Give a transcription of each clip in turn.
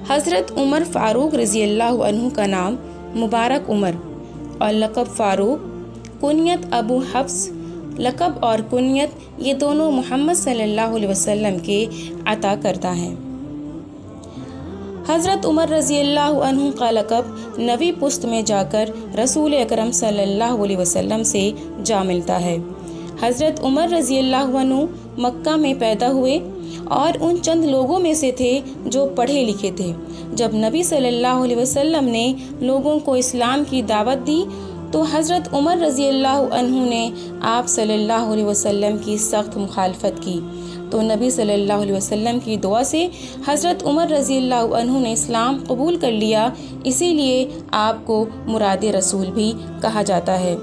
हज़रत उमर फ़ारूक रज़ी अल्लाह अन्हु का नाम मुबारक उमर और लक़ब फ़ारूक, कुनियत अबू हफ्स, लक़ब और कुनियत ये दोनों मोहम्मद सल्लल्लाहु अलैहि वसल्लम के अता करता हैं। हज़रत उमर रज़ी अल्लाह अन्हु का लक़ब नबी पुस्त में जाकर रसूल अकरम सल्लल्लाहु अलैहि वसल्लम से जा मिलता है। हज़रत उमर रज़ी अल्लाह अन्हु मक्का में पैदा हुए और उन चंद लोगों में से थे जो पढ़े लिखे थे। जब नबी सल्लल्लाहु अलैहि वसल्लम ने लोगों को इस्लाम की दावत दी तो हज़रत उमर रज़ी अल्लाह अन्हु ने आप सल्लल्लाहु अलैहि वसल्लम की सख्त मुखालफत की, तो नबी सल्लल्लाहु अलैहि वसल्लम की दुआ से हज़रत उमर रज़ी अल्लाह अन्हु ने इस्लाम कबूल कर लिया। इसीलिए आपको मुराद रसूल भी कहा जाता है।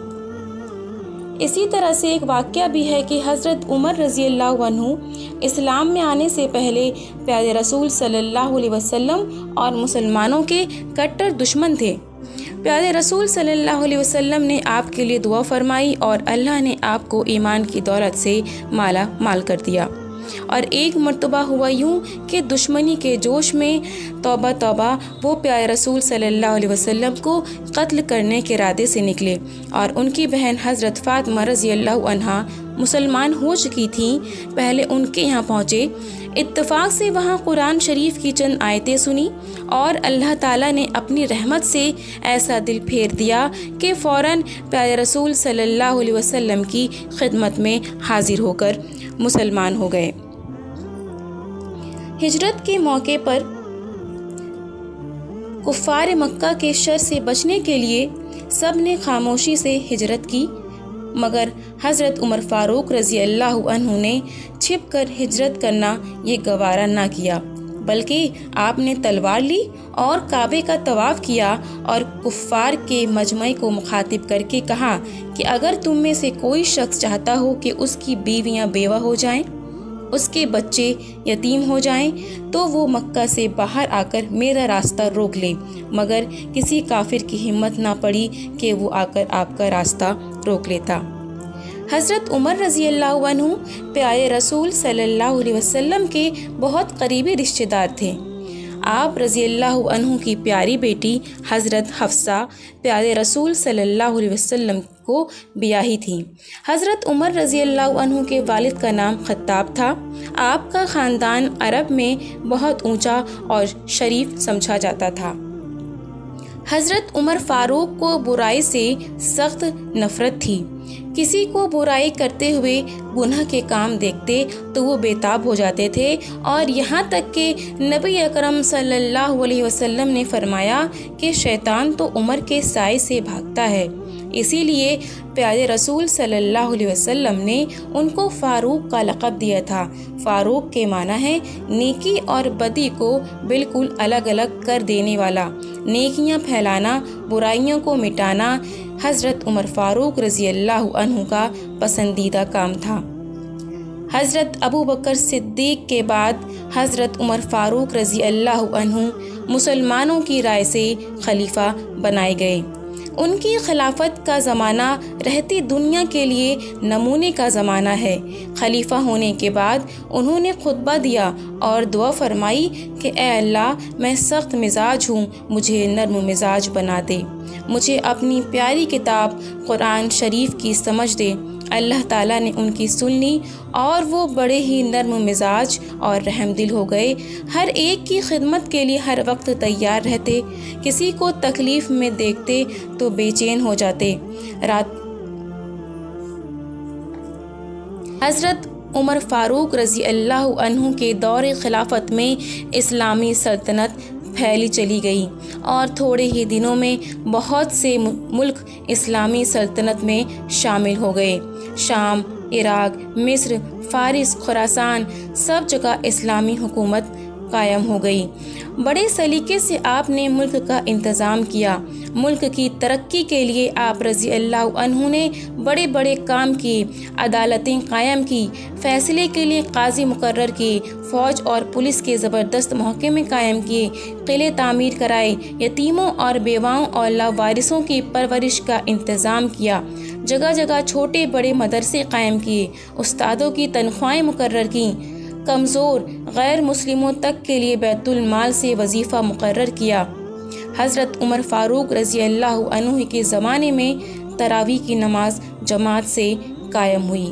इसी तरह से एक वाक़या भी है कि हज़रत उमर रज़ी अल्लाह अन्हु इस्लाम में आने से पहले प्यारे रसूल सल्लल्लाहु अलैहि वसल्लम और मुसलमानों के कट्टर दुश्मन थे। प्यारे रसूल सल्लल्लाहु अलैहि वसल्लम ने आपके लिए दुआ फरमाई और अल्लाह ने आपको ईमान की दौलत से माला माल कर दिया। और एक मर्तबा हुआ यूँ कि दुश्मनी के जोश में तौबा तौबा वो प्यारे रसूल सल्लल्लाहु अलैहि वसल्लम को कत्ल करने के इरादे से निकले और उनकी बहन हज़रत फ़ातिमा रज़ी अल्लाह अन्हा मुसलमान हो चुकी थीं, पहले उनके यहाँ पहुँचे। इत्तफ़ाक़ से वहाँ कुरान शरीफ की चंद आयतें सुनी और अल्लाह ताला ने अपनी रहमत से ऐसा दिल फेर दिया कि फ़ौरन प्यारे रसूल सल्लल्लाहु अलैहि वसल्लम की खिदमत में हाजिर होकर मुसलमान हो गए। हिजरत के मौके पर कुफ़ार मक्का के शर से बचने के लिए सब ने खामोशी से हिजरत की, मगर हज़रत उमर फ़ारूक रज़ी अल्लाह अन्हु ने छिपकर हिजरत करना ये गवारा ना किया, बल्कि आपने तलवार ली और काबे का तवाफ़ किया और कुफ़ार के मजमे को मुखातिब करके कहा कि अगर तुम में से कोई शख्स चाहता हो कि उसकी बीवियां बेवा हो जाएं, उसके बच्चे यतीम हो जाएं, तो वो मक्का से बाहर आकर मेरा रास्ता रोक ले। मगर किसी काफिर की हिम्मत ना पड़ी कि वो आकर आपका रास्ता रोक लेता। हज़रत उमर रज़ी अल्लाह अन्हु प्यारे रसूल सल्लल्लाहु अलैहि वसल्लम के बहुत करीबी रिश्तेदार थे। आप रज़ी अल्लाह अन्हु की प्यारी बेटी हज़रत हफ्सा प्यारे रसूल सल्लल्लाहु अलैहि वसल्लम को ब्याही थी। हज़रत उमर रज़ी अल्लाह अन्हु के वालिद का नाम खत्ताब था। आपका ख़ानदान अरब में बहुत ऊंचा और शरीफ समझा जाता था। हज़रत उमर फ़ारूक को बुराई से सख्त नफ़रत थी। किसी को बुराई करते हुए गुनाह के काम देखते तो वो बेताब हो जाते थे और यहाँ तक कि नबी अकरम सल्लल्लाहु अलैहि वसल्लम ने फरमाया कि शैतान तो उमर के साए से भागता है। इसीलिए प्यारे रसूल सल्लल्लाहु अलैहि वसल्लम ने उनको फ़ारूक का लक़ब दिया था। फ़ारूक के माना है नेकी और बदी को बिल्कुल अलग अलग कर देने वाला, नेकियां फैलाना, बुराइयों को मिटाना हज़रत उमर फ़ारूक रज़ी अल्लाह अन्हु का पसंदीदा काम था। हज़रत अबू बकर सिद्दीक़ के बाद हज़रत उमर फ़ारूक रज़ी अल्लाह अन्हु मुसलमानों की राय से खलीफा बनाए गए। उनकी खिलाफत का ज़माना रहती दुनिया के लिए नमूने का ज़माना है। खलीफा होने के बाद उन्होंने खुतबा दिया और दुआ फरमाई कि ए अल्लाह, मैं सख्त मिजाज हूँ, मुझे नर्म मिजाज बना दे, मुझे अपनी प्यारी किताब कुरान शरीफ की समझ दे। अल्लाह ताला ने उनकी सुनी और वो बड़े ही नर्म मिजाज और रहमदिल हो गए। हर एक की खिदमत के लिए हर वक्त तैयार रहते, किसी को तकलीफ़ में देखते तो बेचैन हो जाते। हज़रत उमर फ़ारूक रज़ी अल्लाह अन्हु के दौर खिलाफत में इस्लामी सल्तनत फैली चली गई और थोड़े ही दिनों में बहुत से मुल्क इस्लामी सल्तनत में शामिल हो गए। शाम, इराक, मिस्र, फ़ारिस, खुरासान सब जगह इस्लामी हुकूमत कायम हो गई। बड़े सलीके से आपने मुल्क का इंतज़ाम किया। मुल्क की तरक्की के लिए आप रज़ी अल्लाह अन्हु ने बड़े बड़े काम किए, अदालतें कायम की, फ़ैसले के लिए काजी मुकर्रर किए, फ़ौज और पुलिस के ज़बरदस्त महकमे कायम किए, किले तामीर कराए, यतीमों और बेवाओं और लावारिसों की परवरिश का इंतज़ाम किया, जगह जगह छोटे बड़े मदरसे कायम किए, उस्तादों की तनख्वाहें मुकर्रर की, कमज़ोर गैर मुस्लिमों तक के लिए बैतुल माल से वजीफ़ा मुकर्रर किया। हज़रत उमर फ़ारूक रज़ी अल्लाह अन्हु के ज़माने में तरावी की नमाज जमात से कायम हुई।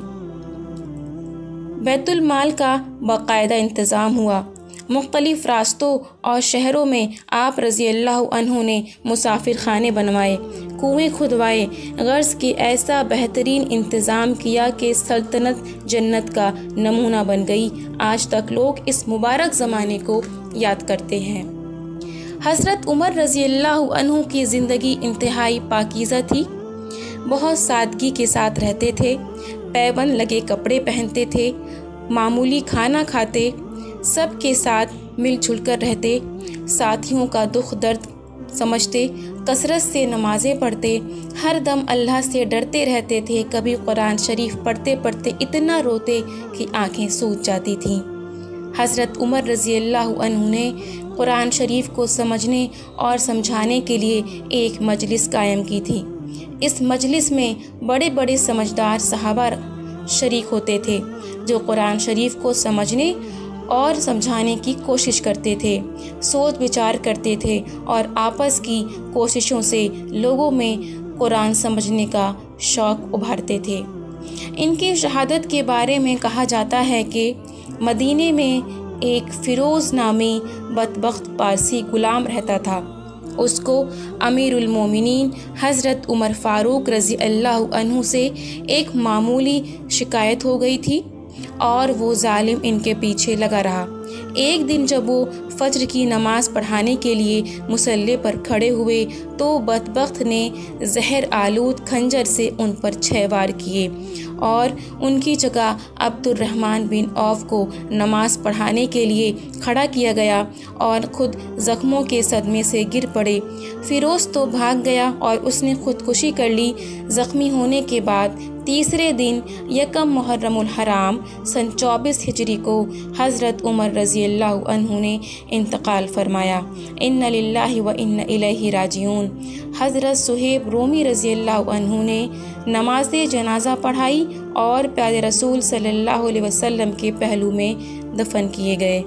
बैतुल माल का बाकायदा इंतज़ाम हुआ। मुख्तलिफ़ रास्तों और शहरों में आप रज़ी अल्लाह अन्हु ने मुसाफिर खाने बनवाए, कुएँ खुदवाए, गर्ज़ के ऐसा बेहतरीन इंतज़ाम किया कि सल्तनत जन्नत का नमूना बन गई। आज तक लोग इस मुबारक ज़माने को याद करते हैं। हज़रत उमर रज़ी अल्लाह अन्हु की ज़िंदगी इंतहाई पाकीज़ा थी। बहुत सादगी के साथ रहते थे, पैबंद लगे कपड़े पहनते थे, मामूली खाना खाते, सबके साथ मिलजुल कर रहते, साथियों का दुख दर्द समझते, कसरत से नमाज़ें पढ़ते, हर दम अल्लाह से डरते रहते थे। कभी कुरान शरीफ पढ़ते पढ़ते इतना रोते कि आंखें सूज जाती थीं। हज़रत उमर रज़ी अल्लाह अन्हु ने कुरान शरीफ को समझने और समझाने के लिए एक मजलिस कायम की थी। इस मजलिस में बड़े बड़े समझदार सहाबा शरीक होते थे, जो कुरान शरीफ को समझने और समझाने की कोशिश करते थे, सोच विचार करते थे और आपस की कोशिशों से लोगों में कुरान समझने का शौक़ उभारते थे। इनकी शहादत के बारे में कहा जाता है कि मदीने में एक फ़िरोज़ नामी बदबख्त पारसी गुलाम रहता था। उसको अमीरुल मोमिनीन हज़रत उमर फ़ारूक रज़ी अल्लाह अन्हु से एक मामूली शिकायत हो गई थी और वो जालिम इनके पीछे लगा रहा। एक दिन जब वो फज्र की नमाज़ पढ़ाने के लिए मुसल्ले पर खड़े हुए तो बदबख्त ने जहर आलूद खंजर से उन पर 6 वार किए और उनकी जगह अब्दुर्रहमान बिन औफ को नमाज़ पढ़ाने के लिए खड़ा किया गया और ख़ुद ज़ख्मों के सदमे से गिर पड़े। फ़िरोज़ तो भाग गया और उसने ख़ुदकुशी कर ली। ज़ख्मी होने के बाद तीसरे दिन यकम मुहर्रमुल हराम सन 24 हिजरी को हज़रत उमर रज़ी अल्लाह अन्हु ने इंतकाल फरमाया। इन्ना लिल्लाहि व इन्ना इलैहि राजिऊन। हज़रत सुहेब रोमी रज़ी अल्लाह अन्हु ने नमाज जनाजा पढ़ाई और प्यारे रसूल सल्लल्लाहु अलैहि वसल्लम के पहलू में दफन किए गए।